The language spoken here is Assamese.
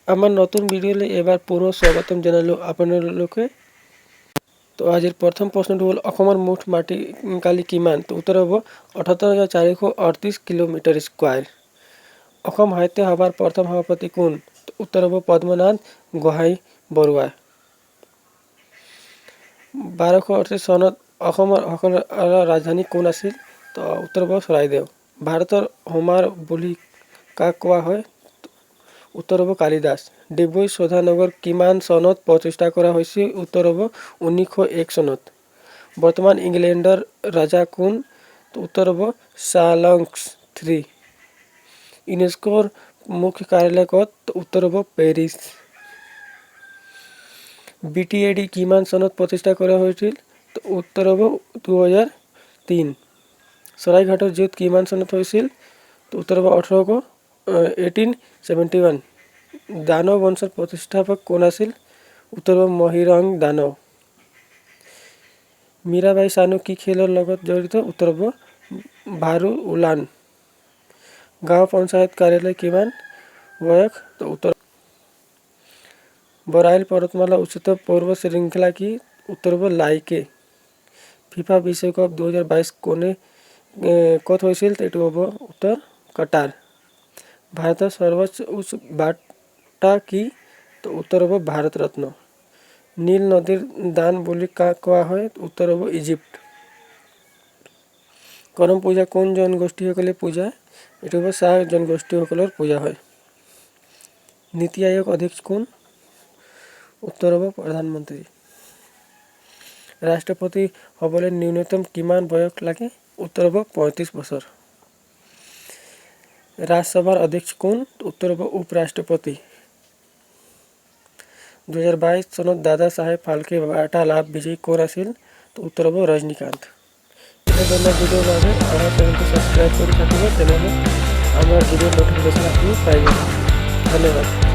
আমাৰ নতুন ভিডিওলে এবাৰ পুৰো স্বাগতম জানালো আপোনালোকে। তো আজিৰ প্ৰথম প্ৰশ্নটো হ'ল অসমৰ মুঠ মাটিকালি কিমান? তো উত্তৰ হ'ব ৭৮,৪৩৮ কিলোমিটাৰ স্কোয়াৰ। অসম সাহিত্য সভাৰ প্ৰথম সভাপতি কোন? তো উত্তৰ হ'ব পদ্মনাথ গোহাঁই বৰুৱা। ১২৩৮ চনত অসমৰ ৰাজধানী কোন আছিল? তো উত্তৰ হ'ব চৰাইদেউ। ভাৰতৰ হোমাৰ বুলি কাক কোৱা হয়? উত্তৰ হ'ব কালিদাস। ডিব্ৰুগড় শোধনাগাৰ কিমান চনত প্ৰতিষ্ঠা কৰা হৈছিল? উত্তৰ হ'ব 1901 চনত। বৰ্তমান ইংলেণ্ডৰ ৰজা কোন? উত্তৰ হ'ব চাৰ্লছ 3। ইউনেস্কোৰ মুখ্য কাৰ্যালয় ক'ত? উত্তৰ হ'ব পেৰিছ। BTAD কিমান চনত প্ৰতিষ্ঠা কৰা হৈছিল? উত্তৰ হ'ব 2003। চৰাইঘাটৰ যুদ্ধ কিমান চনত হৈছিল? উত্তৰ হ'ব 1871। দানৱ বংশৰ প্ৰতিষ্ঠাপক কোন আছিল? উত্তৰ হ'ব মহিৰং দানৱ। মীৰাবাই চানু কি খেলৰ লগত জড়িত? উত্তৰ হ'ব ভাৰো-উলান। গাঁও পঞ্চায়ত কাৰ্যালয় কিমান বয়স? উত্তৰ বৰাইল পৰ্বতমালা উচ্চতম পৰ্বত শৃংখলা কি? উত্তৰ হ'ব লাইকে। ফিফা বিশ্বকাপ 2022 ক'ত হৈছিল? এইটো হ'ব উত্তৰ কাটাৰ। ভাৰতৰ সৰ্বোচ্চ উচ্চ বঁটা কি? উত্তৰ হ'ব ভাৰত ৰত্ন। নীল নদীৰ দান বুলি কাক কোৱা হয়? উত্তৰ হ'ব ইজিপ্ত। কৰম পূজা কোন জনগোষ্ঠীসকলে পূজা? এইটো হ'ব চাহ জনগোষ্ঠীসকলৰ পূজা হয়। নীতি আয়োগ অধ্যক্ষ কোন? উত্তৰ হ'ব প্ৰধানমন্ত্ৰী। ৰাষ্ট্ৰপতি হ'বলৈ ন্যূনতম কিমান বয়স লাগে? উত্তৰ হ'ব 35 বছৰ। ৰাজ্যসভাৰ অধ্যক্ষ কোন? উত্তৰ হ'ব উপ-ৰাষ্ট্ৰপতি। 2022 চনত দাদা চাহেব ফাল্কে বঁটা লাভ বিজয়ী কোন আছিল? উত্তৰ হ'ব ৰজনীকান্ত। এনেধৰণৰ ভিডিঅ'ৰ বাবে আমাৰ চেনেলটো ছাবস্ক্ৰাইব কৰি থাকিব, তেনেহ'লে আমাৰ ভিডিঅ'ৰ নটিফিকেশ্যন আপুনি পাই যাব। ধন্যবাদ।